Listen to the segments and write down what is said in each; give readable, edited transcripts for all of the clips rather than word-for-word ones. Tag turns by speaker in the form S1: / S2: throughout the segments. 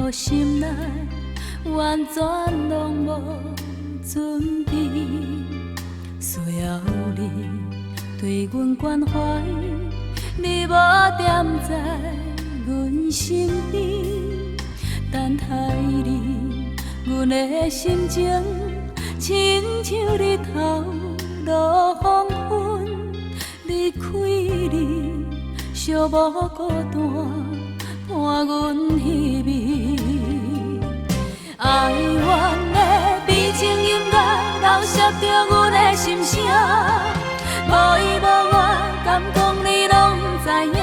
S1: 予心内完全拢无准备，需要你对阮关怀，你无踮在阮身边，等待你，阮的心情亲像日头落黄昏，离开你，寂寞孤单。伴阮稀微，哀怨的悲情音乐流摄着阮的心声，无依无我，敢讲你拢不知影？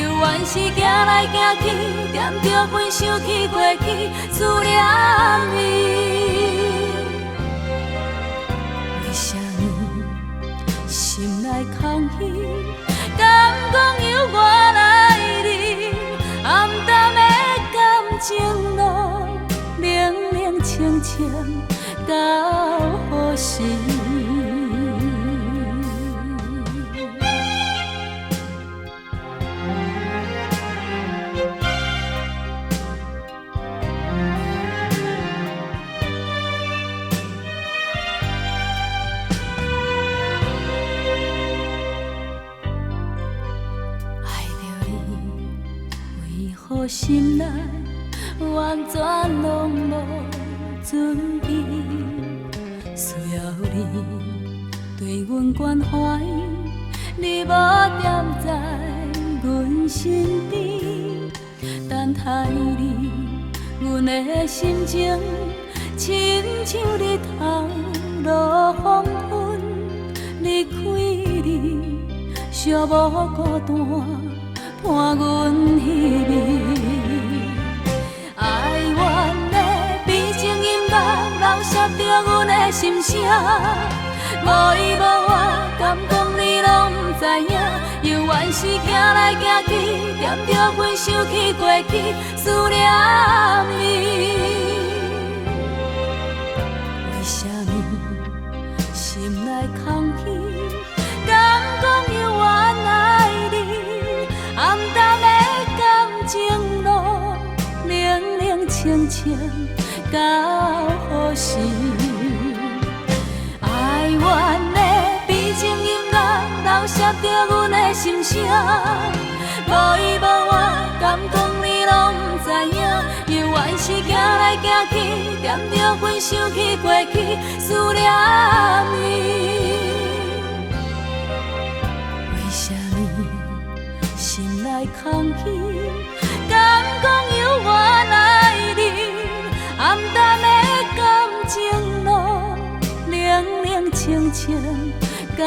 S1: 犹原是行来行去，惦着阮想起过去，思念你。为什么心内空虚？敢讲有我来你？暗淡的感情路，冷冷清清到何时？心内完全拢无准备，需要你对阮关怀，你无踮在阮身边，等待你，阮的心情亲像日头落黄昏，离开你，寂寞孤单。伴阮稀微，哀怨的悲情音乐流摄着阮的心声，无依无我，敢讲你拢不知影？犹原是行来行去，惦着阮想起过去，思念你。为什么心内空虚？敢讲犹原爱你？暗淡的感情路，冷冷清清到何时？哀怨的悲情音乐流摄着阮的心声，无依无我，敢讲你拢不知影？犹原是行来行去，惦着阮想起过去，思念你。为什么？心内空虚，敢讲犹原爱你？暗淡的感情路，冷冷清清到